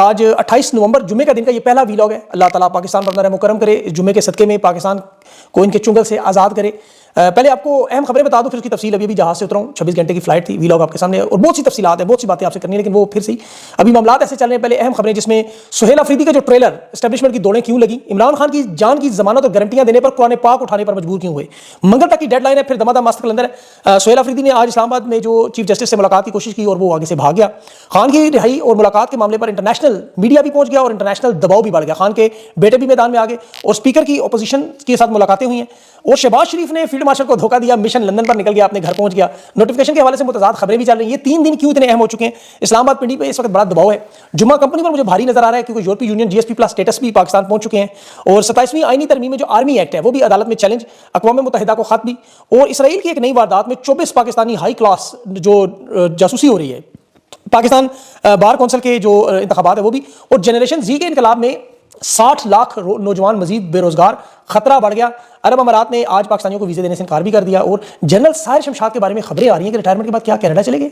आज 28 नवंबर जुम्मे का दिन का ये पहला वीलॉग है। अल्लाह ताला पाकिस्तान पर अपना रहम करम करे, इस जुम्मे के सदक़े में पाकिस्तान को इनके चुंगल से आज़ाद करे। पहले आपको अहम खबरें बता दूं, फिर उसकी तफसील। अभी जहाज से उतरा हूं, 26 घंटे की फ्लाइट थी। वीलॉग आपके सामने और बहुत सी तफसीलात है, बहुत सी बातें आपसे करनी है, लेकिन वो फिर से अभी मामलात ऐसे चल रहे हैं। पहले अहम खबरें, जिसमें सुहेल अफरीदी का जो ट्रेलर एस्टेब्लिशमेंट की दौड़ें क्यों लगी, इमरान खान की जान की जमानत और गारंटियां देने पर कुरान पाक उठाने पर मजबूर क्यों हुए, मंगल तक की डेडलाइन है, फिर दमादम मस्त कलंदर है। सुहेल अफरीदी ने आज इस्लामाबाद में जो चीफ जस्टिस से मुलाकात की कोशिश की और वो आगे से भाग गया। खान की रिहाई और मुलाकात के मामले पर इंटरनेशनल मीडिया भी पहुंच गया और इंटरनेशनल दबाव भी बढ़ गया। खान के बेटे भी मैदान में आ गए और स्पीकर की अपोजिशन के साथ मुलाकातें हुई हैं। और शहबाज शरीफ ने फील्ड मार्शल को धोखा दिया, मिशन लंदन पर निकल गया, अपने घर पहुंच गया। नोटिफिकेशन के हवाले से मुतज़ाद खबरें भी चल रही हैं। ये 3 दिन क्यों इतने अहम हो चुके हैं? इस्लामाबाद पिंडी पे इस वक्त बड़ा दबाव है। जुम्मा कंपनी पर मुझे भारी नजर आ रहा है, क्योंकि यूरोपीय यूनियन जीएसपी प्लस स्टेटस भी पाकिस्तान पहुंच चुके हैं। और 27वीं आईनी तरमीम में जो आर्मी एक्ट है वो भी अदालत में चैलेंज, अक़वाम मुत्तहिदा को खत भी। और इसराइल की एक नई वारदात में 24 पाकिस्तानी हाई क्लास जो जासूसी हो रही है, पाकिस्तान बार कौंसिल के जो इंतखाबात है वो भी। और जनरेशन जी के इनकलाब में 60 लाख नौजवान मजीद बेरोजगार, खतरा बढ़ गया। अरब अमारात ने आज पाकिस्तानियों को वीजे देने से इनकार भी कर दिया। और जनरल साहिर शमशाद के बारे में खबरें आ रही हैं कि रिटायरमेंट के बाद क्या कनाडा चले गए।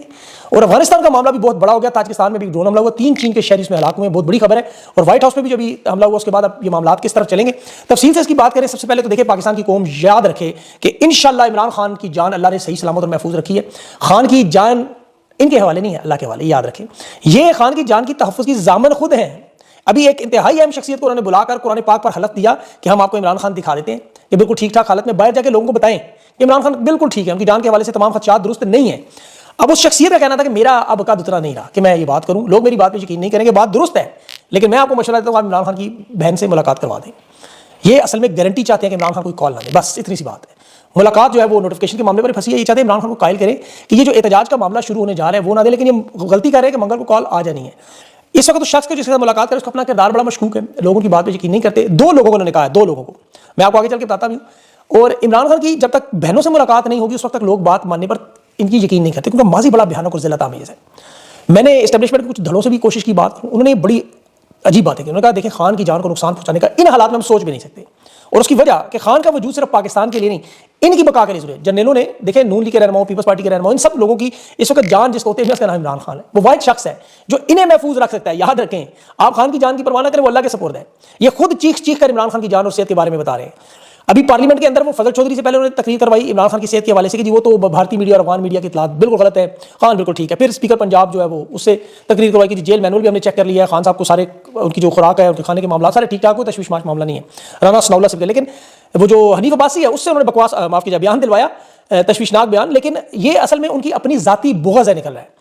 और अफगानिस्तान का मामला भी बहुत बड़ा हो गया। ताजिकिस्तान में भी ड्रोन हमला हुआ, 3 चीन के शहरी उसमें हलाक हुए, बहुत बड़ी खबर है। और व्हाइट हाउस में भी जब हमला हुआ उसके बाद अब ये मामला किस तरफ चलेंगे, तफसील से इसकी बात करें। सबसे पहले तो देखिए, पाकिस्तान की कौम याद रखे कि इंशाअल्लाह इमरान खान की जान अल्लाह ने सही सलामत और महफूज रखी है। खान की जान इनके हवाले नहीं है, अल्लाह के हवाले, याद रखें। ये खान की जान की तहफ़्फ़ुज़ की ज़ामन खुद हैं। अभी एक इंतहाई अहम शख्सियत को उन्होंने बुलाकर कुरान पाक पर हलफ दिया कि हम आपको इमरान खान दिखा देते हैं कि बिल्कुल ठीक ठाक हालत में, बाहर जाके लोगों को बताएं कि इमरान खान बिल्कुल ठीक है, उनकी जान के हवाले से तमाम खदशात दुरुस्त नहीं है। अब उस शख्सियत का कहना था कि मेरा अब का दुतरा नहीं रहा कि मैं ये बात करूं, लोग मेरी बात पर यकीन नहीं करेंगे, बात दुरुस्त है, लेकिन मैं आपको मशवरा देता हूं, आप इमरान खान की बहन से मुलाकात करवा दें। ये असल में गारंटी चाहते हैं कि इमरान खान कोई कॉल ना दे, बस इतनी सी बात है। मुलाकात जो है वो नोटिफिकेशन के मामले पर फंसी है। ये चाहते हैं इमरान खान को कायल करें कि ये जो एहतजाज का मामला शुरू होने जा रहा है वो ना दे, लेकिन ये गलती कर रहे हैं कि मंगल को कॉल आ जानी है। इस वक्त तो शख्स को जिसके साथ मुलाकात करें उसका अपना किरदार बड़ा मशकूक है, लोगों की बात पे यकीन नहीं करते। 2 लोगों को उन्होंने कहा है, 2 लोगों को मैं आपको आगे चल के बताता भी हूं। और इमरान खान की जब तक बहनों से मुलाकात नहीं होगी उस वक्त तक लोग बात मानने पर इनकी यकीन नहीं करते, क्योंकि माजी बड़ा भयानक और ज़िल्लत-आमेज़ है। मैंने एस्टेब्लिशमेंट के कुछ धड़ों से भी कोशिश की बात, उन्होंने बड़ी अजीब बात है कि उन्होंने कहा देखिए, खान की जान को नुकसान पहुंचाने का इन हालात में हम सोच भी नहीं सकते। और उसकी वजह कि खान का वजूद सिर्फ पाकिस्तान के लिए नहीं, इनकी बका के लिए जरूरी है। जनरलों ने देखे, नून लीग के रहनुमाओं, पीपल्स पार्टी के रहनुमाओं, इन सब लोगों की इस वक्त जान जिसको होते हैं उसका नाम इमरान खान है। वो वाहिद शख्स है जो इन्हें महफूज रख सकता है। याद रखें, आप खान की जान की परवाह ना करें, वो अल्लाह के सपुर्द है। ये खुद चीख चीख कर इमरान खान की जान और सेहत के बारे में बता रहे हैं। अभी पार्लियामेंट के अंदर वो फजल चौधरी से पहले उन्होंने तकरीर करवाई इमरान खान की सेहत के हवाले से कि जी वो तो भारतीय मीडिया और अफगान मीडिया की इतलात बिल्कुल गलत है, खान बिल्कुल ठीक है। फिर स्पीकर पंजाब जो है वो उससे तकरीर करवाई कि जेल मैनुअल भी हमने चेक कर लिया है, खान साहब को सारे उनकी जो खुराक है, उनके खाने के मामला सारे ठीक ठाक हो, तशवीश मामला नहीं है। राना सनाउल्लाह से, लेकिन वो जो हनीफ अब्बासी है उससे उन्होंने बकवास, माफ कीजिए, बयान दिलवाया, तशवीशनाक बयान। लेकिन ये असल में उनकी अपनी जाती बुग़्ज़ है निकल रहा है।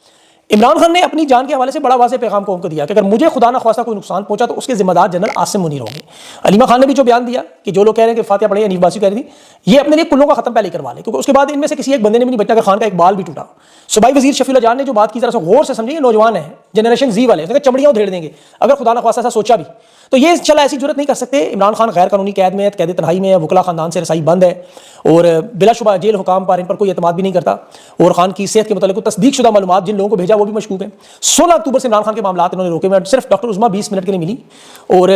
इमरान खान ने अपनी जान के हवाले से बड़ा वाज़ेह पैगाम कौम को दिया कि अगर मुझे खुदा ना ख्वास्ता कोई नुकसान पहुंचा तो उसके जिम्मेदार जनरल आसिम मुनीर होंगे। अलीमा खान ने भी जो बयान दिया कि जो लोग कह रहे हैं कि फातिहा पढ़े, हनीफ अब्बासी कह रही थी, ये अपने लिए कुल्लों का खत्म पहले करवा ले, क्योंकि उसके बाद इनमें से किसी एक बंदे ने भी नहीं बचा अगर खान का एक बाल भी टूटा। सूबाई वजीर शफीउल्लाह जान ने जो बात की, जरा सा गौर से समझिए, नौजवान है, जनरेशन जी वाले, चमड़ियां उधेड़ देंगे अगर खुदा ना ख्वास्ता ऐसा सोचा भी तो। ये चला ऐसी जरूरत नहीं कर सकते। इमरान खान गैर कानूनी कैद में है, कैद तन्हाई में है, वकला खानदान से रसाई बंद है और बिलाशुबा जेल हुकाम पर इन पर कोई एतमाद भी नहीं करता। और खान की सेहत के मतलब तस्दीक शुदा मालूमात जिन लोगों को भेजा वो भी मशकूक है। 16 अक्टूबर से इमरान खान के मामला इन्होंने रोके हुए, सिर्फ डॉक्टर उस्मा 20 मिनट के लिए मिली। और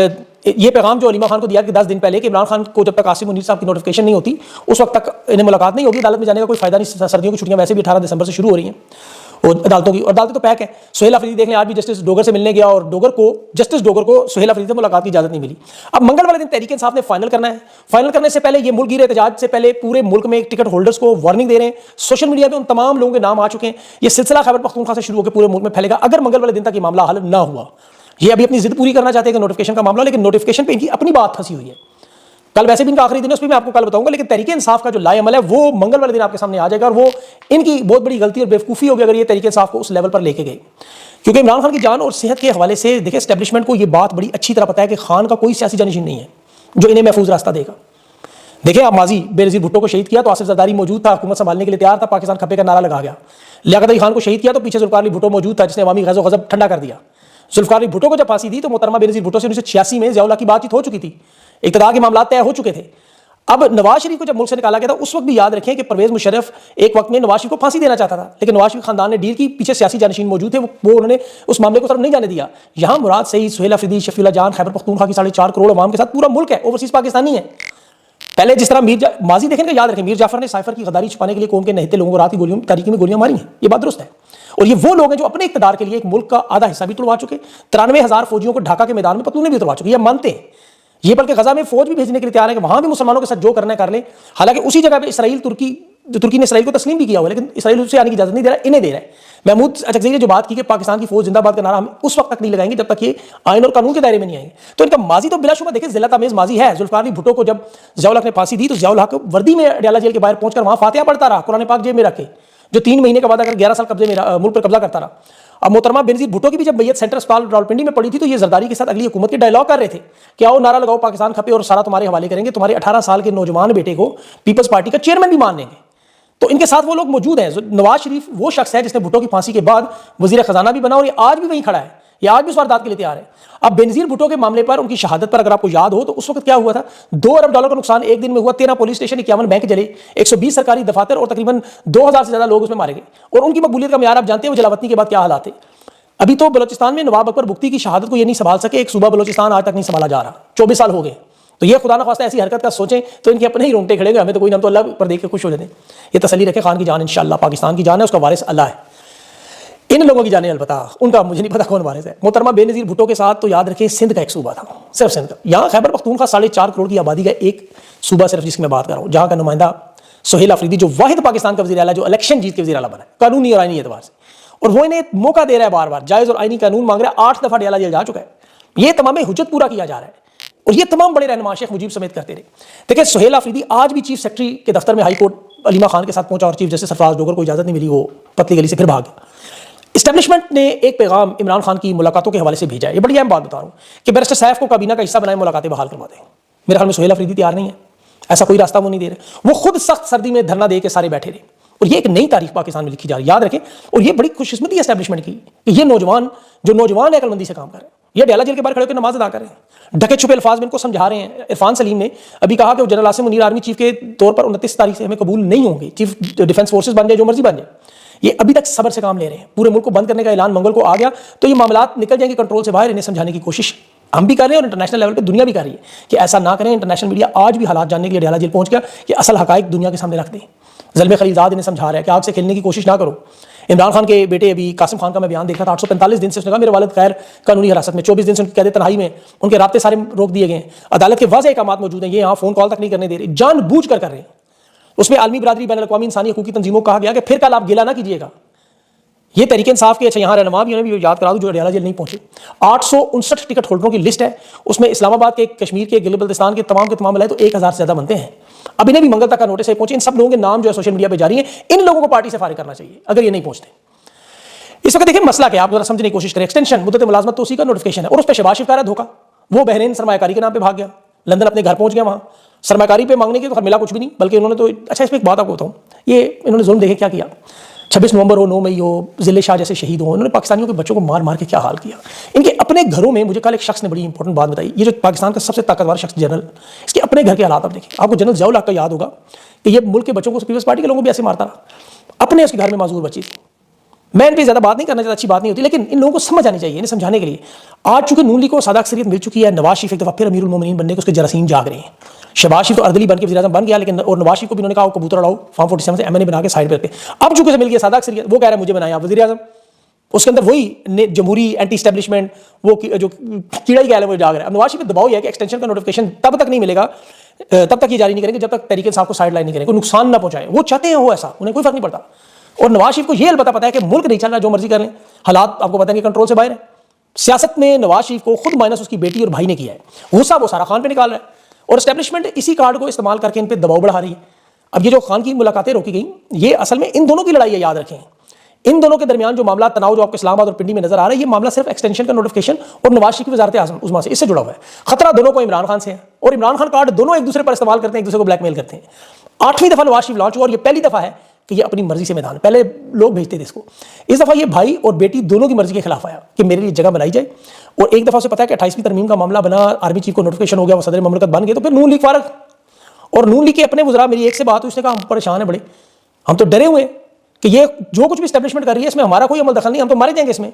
ये पैगाम जो अलीमा खान को दिया कि 10 दिन पहले कि इमरान खान को जब तक आसिम मुनीर साहब की नोटिफिकेशन नहीं होती उस वक्त तक इन्हें मुलाकात नहीं होगी, अदालत में जाने का कोई फायदा नहीं। सर्दियों की छुट्टियां वैसे भी 18 दिसंबर से शुरू हो रही हैं और अदालतों की, और अदालतें तो पैक है। सुहेल अफरीदी देख लें, आज भी जस्टिस डोगर से मिलने गया और जस्टिस डोगर को सुहेल अफरीदी से मुलाकात की इजाजत नहीं मिली। अब मंगल वाले दिन तहरीक इंसाफ ने फाइनल करना है। फाइनल करने से पहले ये मुल्क एहतजाज से पहले पूरे मुल्क में टिकट होल्डर्स को वार्निंग दे रहे हैं। सोशल मीडिया पे उन तमाम लोगों के नाम आ चुके हैं। ये सिलसिला खैबर पख्तूनख्वा से शुरू होकर पूरे मुल्क में फैलेगा अगर मंगल वाले दिन तक ये मामला हल ना हुआ। ये अभी अपनी जिद पूरी करना चाहते हैं कि नोटिफिकेशन का मामला, लेकिन नोटिफिकेशन पे इनकी अपनी बात फंसी हुई है। कल वैसे भी इनका आखिरी दिन है, उस पर मैं आपको कल बताऊंगा, लेकिन तहरीक इंसाफ का जो लाएअमल है वो मंगल वाले दिन आपके सामने आ जाएगा। और वो इनकी बहुत बड़ी गलती और बेवकूफ़ी होगी अगर ये तहरीक इंसाफ को उस लेवल पर लेके गए, क्योंकि इमरान खान की जान और सेहत के हवाले से देखिए एस्टेब्लिशमेंट को ये बात बड़ी अच्छी तरह पता है कि खान का कोई सियासी जानशीन नहीं है जो इन्हें महफूज रास्ता देगा। देखिए, आप माजी बेनज़ीर भुट्टो को शहीद किया तो आसिफ जरदारी मौजूद था, हुकूमत संभालने के लिए तैयार था, पाकिस्तान खपे का नारा लगा गया। लियाकत अली खान को शहीद किया तो पीछे जुल्फ़िकार अली भुट्टो मौजूद था जिसने अवामी गज़ो गज़ब ठंडा कर दिया। जुल्फ़िकार अली भुट्टो को जब फांसी दी तो मोहतरमा बेनज़ीर भुट्टो से 1986 में ज़ियाउल्लाह की बातचीत हो चुकी थी, इक़्तिदार के मामला तय हो चुके थे। अब नवाज शरीफ को जब मुल्क से निकाला गया था उस वक्त भी याद रखें कि परवेज मुशर्रफ एक वक्त में नवाज शरीफ को फांसी देना चाहता था, लेकिन नवाज शरीफ खानदान ने डील की, पीछे सियासी जानशीन मौजूद थे, वो उन्होंने उस मामले को तरफ नहीं जाने दिया। यहाँ मुराद सईद, सुहेल अफरीदी, शफीउल्लाह जान, खैबर पख्तूनख्वा की 4.5 करोड़ अवाम के साथ पूरा मुल्क है, ओवरसीज पाकिस्तानी है। पहले जिस तरह माजी देखें याद रखें, मीर जाफर ने साइफर की गद्दारी छुपाने के लिए कौम के नहते लोगों को रात की तारीकी में गोलियां मारी हैं, ये बात दुरुस्त है। और ये वो लोग हैं जो अपने इक़्तिदार के लिए एक मुल्क का आधा हिस्सा भी तुड़वा चुके, 93,000 फौजियों को ढाका के मैदान में पतलूने भी तुड़वा चुके, ये मानते हैं। ये बल्कि गजा में फौज भी भेजने के लिए तैयार है कि वहां भी मुसलमानों के साथ जो करना है कर ले। हालांकि उसी जगह पे इसराइल तुर्की ने इसराइल को तस्लीम भी किया हुआ, लेकिन इसराइल उससे आने की इजाजत नहीं दे रहा, इन्हें दे रहा है। महमूद अचकज़ई ने जो बात की कि पाकिस्तान की फौज जिंदाबाद का नारा हम उस वक्त तक नहीं लगाएंगे जब तक ये आइन और कानून के दायरे में नहीं आएंगे। तो इनका माजी तो बिलाशुबा देखिए जिल्लत आमेज माजी है। जुल्फ़िकार अली भुट्टो को जब ज़ियाउल हक ने फांसी दी तो ज़ियाउल हक वर्दी में अडयाला जेल के बाहर पहुंचकर वहां फातिहा पढ़ता रहा, कुरान पाक जेब में रखे, जो 3 महीने के बाद अगर 11 साल कब्जे में मुल्क पर कब्जा करता रहा। अब मोहतरमा बेनज़ीर भुट्टो की भी जब मैयत सेंट्रल अस्पताल रावलपिंडी में पड़ी थी तो ये जरदारी के साथ अगली हुकूमत के डायलॉग कर रहे थे कि आओ नारा लगाओ पाकिस्तान खपे और सारा तुम्हारे हवाले करेंगे, तुम्हारे 18 साल के नौजवान बेटे को पीपल्स पार्टी का चेयरमैन भी मान लेंगे। तो इनके साथ वो लोग मौजूद हैं। नवाज शरीफ वो शख्स है जिसने भुट्टो की फांसी के बाद वजीर खजाना भी बना और ये आज भी वहीं खड़ा है, ये आज भी उस वारदात के लिए तैयार है। अब बेनज़ीर भुट्टो के मामले पर, उनकी शहादत पर अगर आपको याद हो तो उस वक्त क्या हुआ था, $2 अरब का नुकसान एक दिन में हुआ, 13 पुलिस स्टेशन, 51 बैंक जले, 120 सरकारी दफातर और तकरीबन 2000 से ज्यादा लोग उसमें मारे गए। और उनकी मकबूलियत का म्यार आप जानते हैं वो जलावतनी के बाद क्या हालात थे। अभी तो बलोचिस्तान में नवाब अकबर बुख्ती की शहादत को ये नहीं संभाल सके, एक सूबा बलोचिस्तान आज तक नहीं संभाला जा रहा, 24 साल हो गए। तो ये खुदा ना खास्ता ऐसी हरकत का सोचें तो इनके अपने ही रोंगटे खड़े गए, हमें तो कोई, हम तो अल्लाह पर देख के खुश हो जाते हैं। ये तसल्ली रखे, खान की जान इंशाअल्लाह पाकिस्तान की जान है, उसका वारिस अल्लाह है। इन लोगों की जाने अलबत्ता उनका मुझे नहीं पता कौन वारिस है। मोहतरमा बेनज़ीर भुट्टो के साथ तो याद रखें सिंध का एक सूबा था, सिर्फ सिंध का। यहाँ खैबर पख्तूनख्वा 4.5 करोड़ की आबादी का एक सूबा सिर्फ, जिसकी मैं बात कर रहा हूँ, जहाँ का नुमाइंदा सुहेल अफरीदी जो वाहिद पाकिस्तान का वज़ीर आला जो इलेक्शन जीत के वज़ीर आला बना है कानूनी और आईनी एतबार से, और वो इन्हें मौका दे रहा है, बार बार जायज़ और आईनी कानून मांग रहा है। 8 दफ़ा अडयाला जेल जा चुका है, ये तमाम हुज्जत पूरा किया जा रहा है और ये तमाम बड़े रहनुमा शेख मुजीब समेत करते रहे। देखिए सुहेल अफरीदी आज भी चीफ सेक्रेटरी के दफ्तर में हाई कोर्ट अलीमा खान के साथ पहुंचा और चीफ जस्टिस सरफराज डोगर को इजाजत नहीं मिली, वो पतली गली से फिर भाग गया। इस्टेब्लिशमेंट ने एक पैगाम इमरान खान की मुलाकातों के हवाले से भेजा है, ये बड़ी अहम बात बता रहा हूँ कि बैरिस्टर सैफ को काबीना का हिस्सा बनाए, मुलाकातें बहाल करवा दें। मेरे ख्याल में सुहेल अफरीदी तैयार नहीं है, ऐसा कोई रास्ता वो नहीं दे रहे। वो खुद सख्त सर्दी में धरना दे के सारे बैठे रहे और ये एक नई तारीख पाकिस्तान में लिखी जा रही है, याद रखें। और ये बड़ी खुशकिस्मती है एस्टेब्लिशमेंट की कि ये नौजवान है अकलमंदी से काम कर रहे हैं, ये अडयाला जेल के बाहर खड़े होकर नमाज अदा कर रहे हैं, ढके छुपे अल्फाज में इनको समझा रहे हैं। इरफान सलीम ने अभी कहा कि वो general Asim Munir army chief के तौर पर 29 तारीख से हमें कबूल नहीं होंगे, चीफ डिफेंस फोर्सेज बन जाए, जो मर्जी बन जाए। ये अभी तक सब्र से काम ले रहे हैं, पूरे मुल्क को बंद करने का ऐलान मंगल को आ गया तो ये मामला निकल जाएंगे कंट्रोल से बाहर। इन्हें समझाने की कोशिश हम भी कर रहे हैं और इंटरनेशनल लेवल पे दुनिया भी कर रही है कि ऐसा ना करें। इंटरनेशनल मीडिया आज भी हालात जानने के लिए अडयाला जेल पहुंच गया कि असल हकाइक दुनिया के सामने रख दें। ज़ल्मे खलीलज़ाद इन्हें समझा रहा है कि आग से खेलने की कोशिश ना करो। इमरान खान के बेटे अभी कासिम खान का मैं बयान देखा था, 845 दिन से उसने कहा मेरे वालिद खैर कानूनी हिरासत में, 24 दिन से उनकी कैद तन्हाई में, उनके राब्ते सारे रोक दिए गए हैं। अदालत के वाज़ेह अहकामात मौजूद हैं, ये यहाँ फ़ोन कॉल तक नहीं करने दे रहे, जानबूझ कर रहे हैं। उसमें आलमी बरादरी बैन अल-अक़वामी इंसानी हकूक़ की तंजीमों को कहा गया कि फिर कल आप गिला ना कीजिएगा। ये तहरीक इंसाफ के अच्छा यहाँ रहनुमा भी उन्हें भी याद करा दूं जो अडयाला जेल नहीं पहुंचे। 859 टिकट होल्डरों की लिस्ट है, उसमें इस्लामाबाद के, कश्मीर के, गिलगित बल्तिस्तान के तमाम मिलाए तो 1000 से ज्यादा बनते हैं। अब इन्हें भी मंगल तक का नोटिस है पहुंचे। इन सब लोगों के नाम जो है सोशल मीडिया पे जारी है, इन लोगों को पार्टी से फारिग करना चाहिए अगर ये नहीं पहुंचते। इस वक्त देखिए मसला क्या, आप जरा समझने की कोशिश करें। एक्सटेंशन मुद्दत मुलाजमत तो उसी का नोटिफिकेशन है और उस पर शहबाज शरीफ का धोखा, वो बहरीन सरमायाकारी के नाम पे भाग गया, लंदन अपने घर पहुंच गया, वहां सरमायाकारी पे मांगने के तो मिला कुछ भी नहीं, बल्कि उन्होंने तो अच्छा इसमें एक बात आपको बताऊं, ये इन्होंने जुल्म देखे क्या किया। 26 नवंबर हो, 9 मई हो, जिले शाह जैसे शहीद हो, इन्होंने पाकिस्तानियों के बच्चों को मार मार के क्या हाल किया। इनके अपने घरों में, मुझे कल एक शख्स ने बड़ी इंपॉर्टेंट बात बताई, ये जो पाकिस्तान का सबसे ताकतवर शख्स जनरल, इसके अपने घर के हालात आप देखिए। आपको जनरल ज़ियाउल हक का याद होगा कि ये मुल्क के बच्चों को पीपल्स पार्टी के लोगों को भी ऐसे मारता रहा, अपने उसके घर में माजूर बच्ची थी। मैं इन पर ज़्यादा बात नहीं करना चाहता, अच्छी बात नहीं होती, लेकिन इन लोगों को समझ आनी चाहिए, इन्हें समझाने के लिए। आज चूंकि नून लीग को सादा अक्सरियत मिल चुकी है, नवाज शरीफ एक दफ़ा फिर अमीरुल मोमिनीन बनने के उसके जरासीम जाग रहे हैं। शहबाज शरीफ तो अर्दली बन के वज़ीर आज़म बन गया, लेकिन और नवाज शरीफ को भी उन्होंने कहा कबूतर उड़ाओ, फॉर्म 47 से एमएनए बना के साइड पे रखते। अब चूंकि मिल गया सादा अक्सरियत, वो कह रहा है मुझे बनाया आप वज़ीर आज़म, उसके अंदर वही जमहूरी एंटी एस्टेब्लिशमेंट वो जो कीड़ा ही कह वो जाग रहा है। अब नवाज शरीफ दबाव है कि एक्सटेंशन का नोटिफिकेशन तब तक नहीं मिलेगा, तब तक ये जारी नहीं करेंगे जब तक तहरीक इंसाफ को साइड लाइन नहीं करेंगे, नुकसान ना पहुंचाए। वो चाहते हैं वो ऐसा, उन्हें कोई फर्क नहीं पड़ता। और नवाज शरीफ को ये अलबत्ता पता है कि मुल्क नहीं चल रहा, जो मर्जी कर लें, हालात आपको पता है कि कंट्रोल से बाहर है। सियासत में नवाज शरीफ को खुद माइनस उसकी बेटी और भाई ने किया है, गुस्सा वो सारा खान पे निकाल रहा है और एस्टेब्लिशमेंट इसी कार्ड को इस्तेमाल करके इन पे दबाव बढ़ा रही है। अब ये जो खान की मुलाकातें रोकी गई, ये असल में इन दोनों की लड़ाई है, याद रखें। इन दोनों के दरमियान जो मामला तनाव जो आपको इस्लामाबाद और पिंडी में नजर आ रहा है, ये मामला सिर्फ एक्सटेंशन का नोटिफिकेशन और नवाज शरीफ की वजारत आज़म उस्मा से, इससे जुड़ा हुआ है। खतरा दोनों को इमरान खान से है और इमरान खान कार्ड दोनों एक दूसरे पर इस्तेमाल करते हैं, एक दूसरे को ब्लैकमेल करते हैं। 8वीं दफा नवाज शरीफ लॉन्च हुआ और ये पहली दफा है कि ये अपनी मर्जी से मैदान, पहले लोग भेजते थे इसको, इस दफा ये भाई और बेटी दोनों की मर्जी के खिलाफ आया कि मेरे लिए जगह बनाई जाए। और एक दफा उसे पता है कि 28वीं तरमीम का मामला बना, आर्मी चीफ को नोटिफिकेशन हो गया, वो सदर ममलकत बन गए, तो फिर नून लीग फारग। और नून लीग के अपने वज़रा, मेरी एक से बात हुई, उसने कहा हम परेशान है बड़े, हम तो डरे हुए कि ये जो कुछ भी एस्टेब्लिशमेंट कर रही है इसमें हमारा कोई अमल दखल नहीं, हम तो मारे जाएंगे इसमें।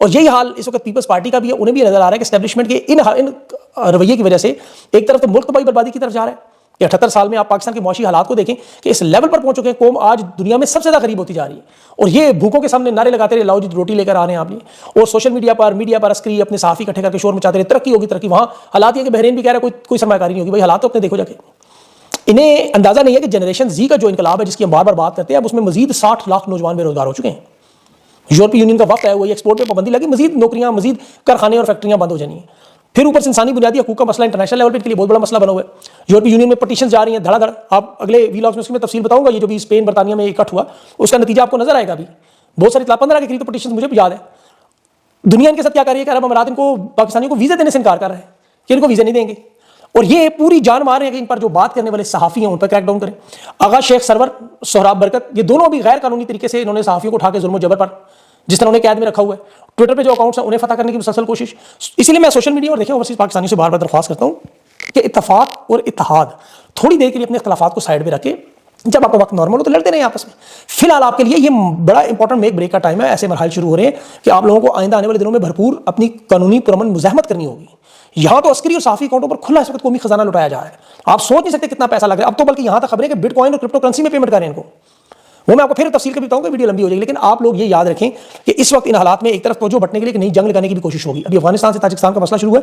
और यही हाल इस वक्त पीपल्स पार्टी का भी है, उन्हें भी नजर आ रहा है कि एस्टेब्लिशमेंट के इन रवैये की वजह से एक तरफ तो मुल्क तबाही बर्बादी की तरफ जा रहा है, कि 78 साल में आप पाकिस्तान के मुआशी हालात को देखें कि इस लेवल पर पहुंच चुके हैं, कौम आज दुनिया में सबसे ज़्यादा गरीब होती जा रही है। और ये भूखों के सामने नारे लगाते रहे, लाओ जी रोटी लेकर आ रहे हैं आप लिए, और सोशल मीडिया पर अस्करी अपने सहाफ़ी इकट्ठे करके शोर मचाते रहे, तरक्की होगी तरक्की। वहाँ हालात ये कि बहरीन भी कह रहा है कोई सरमाकारी नहीं होगी। भाई हालात तो अपने देखो जाके। इन्हें अंदाज़ा नहीं है कि जनरेशन जी का जो इनकलाब है जिसकी हम बार बार बात करते हैं, अब उसमें मजीद 60 लाख नौजवान बेरोजगार हो चुके हैं। यूरोपीय यूनियन का वक्त है, वही एक्सपोर्ट पर पाबंदी लगी, मजीद नौकरियां, मजीद कारखाने और फैक्ट्रियां बंद हो जानी है। फिर ऊपर से इंसानी बुनियादी हकूक का मसला इंटरनेशनल लेवल पर के लिए बहुत बड़ा मसला बना हुआ है। यूरोपीय यूनियन में पटिशन जा रही हैं धड़ाधड़। आप अगले वीलॉग्स में उसमें तफसील बताऊंगा। ये जो भी स्पेन बरतानिया में इकट्ठ हुआ उसका नतीजा आपको नजर आएगा। अभी बहुत सारी 15 के करीब तो पटिशन मुझे भी याद है। दुनिया इनके साथ क्या कर रही है कि अरब अमारात इनको पाकिस्तानियों को वीज़ा देने से इनकार कर रहे हैं कि इनको वीज़ा नहीं देंगे, और ये पूरी जान मार रहे हैं कि इन पर जो बात करने वाले सहाफ़ी हैं उन पर क्रैकडाउन करें। आगा शेख सरवर, सोहराब बरकत, ये दोनों भी गैर कानूनी तरीके से इन्होंने सहाफ़ियों को उठा के जुल्म जबर पर जिस तरह उन्हें कैद में रखा हुआ है, ट्विटर पे जो अकाउंट्स हैं उन्हें फतह करने की मुसलसल कोशिश। इसलिए मैं सोशल मीडिया और देखें ओवरसीज़ पाकिस्तानियों से बार बार दरख्वास्त करता हूँ कि इत्तफाक और इत्तेहाद थोड़ी देर के लिए अपने इख्तलाफात को साइड में रखें। जब आपका वक्त नॉर्मल हो तो लड़ते रहें आपस में। फिलहाल आपके लिए ये बड़ा इंपॉर्टेंट मेक ब्रेक का टाइम है। ऐसे मरहल शुरू हो रहे हैं कि आप लोगों को आइंदा आने वाले दिनों में भरपूर अपनी कानूनी पुरअमन मुज़ाहमत करनी होगी। यहाँ तो अस्करी और साफ़ी अकाउंटों पर खुला इस वक्त कौमी खजाना लुटाया जा रहा है। आप सोच नहीं सकते कितना पैसा लग रहा है। अब तो बल्कि यहाँ तक खबरें कि बिटकॉइन और क्रिप्टो करेंसी में पेमेंट करें इनको। वो मैं आपको फिर तफसील के बताऊंगा, वीडियो लंबी हो जाएगी। लेकिन आप लोग ये याद रखें कि इस वक्त इन हालात में एक तरफ तवज्जो बटने के लिए एक नई जंग लगाने की भी कोशिश होगी। अभी अफगानिस्तान से ताजिकिस्तान का मसला शुरू है,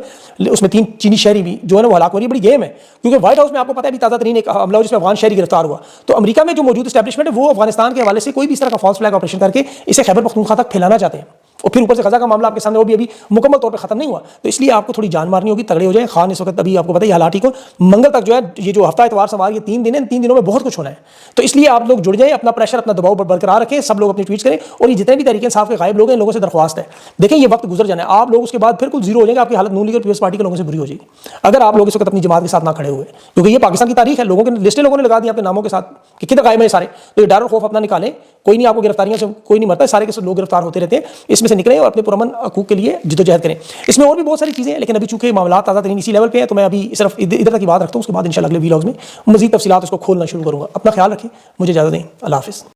उसमें 3 चीनी शहरी भी जो है ना वो हलाक हो रही है। बड़ी गेम है, क्योंकि व्हाइट हाउस में आपको पता है अभी ताज़ा तरीन एक हमला जिसमें अफगान शहरी गिरफ्तार हुआ। तो अमेरिका में जो मौजूद एस्टैब्लिशमेंट है वो अफगानिस्तान के हवाले से कोई भी इस तरह का फॉल्स फ्लैग ऑपरेशन करके इसे खैबर पख्तूनख्वा तक फैलाना चाहते हैं। और फिर ऊपर से गजा का मामला आपके सामने वो भी अभी मुकम्मल तौर पर खत्म नहीं हुआ। तो इसलिए आपको थोड़ी जान मारनी होगी, तगड़े हो जाए। खान इस वक्त अभी आपको पता है हालात को मंगल तक जो है, ये जो हफ्ता इतवार सवार ये 3 दिन है, 3 दिनों में बहुत कुछ होना है। तो इसलिए आप लोग जुड़ जाए, अपना प्रेशर अपना दबाव बरकरार रखें, सब लोग अपनी ट्वीट्स करें। और ये जितने भी तरीके इंसाफ के गायब लोग हैं, इन लोगों से दरख्वास्त है, देखें ये वक्त गुजर जाना है। आप लोग उसके बाद फिर कुछ जीरो हो जाएंगे, आपकी हालत नून लीग और पीपल्स पार्टी के लोगों से बुरी हो जाएगी अगर आप लोग इस वक्त अपनी जमात के साथ ना खड़े हुए। क्योंकि ये पाकिस्तान की तारीख है, लोगों के लिस्टें लोगों ने लगा दी आपके नामों के साथ कि कितने गायब है सारे। तो ये डर और खौफ अपना निकालें। कोई नहीं, आपको गिरफ्तारियों से कोई नहीं मरता, सारे के सब लोग गिरफ्तार होते रहते हैं। इसमें से निकलें और अपने पुरअमन हकूक के लिए जिद्दोजहद करें। इसमें और भी बहुत सारी चीज़ें हैं, लेकिन अभी चूंकि मामला ताज़ा तरीन इसी लेवल पे है तो मैं अभी सिर्फ इधर तक की बात रखता हूँ। उसके बाद इंशाल्लाह अगले वीलॉग्स में मज़ीद तफसीलात उसको खोलना शुरू करूँगा। अपना ख्याल रखें, मुझे इजाज़त दें। अल्लाह हाफ़िज़।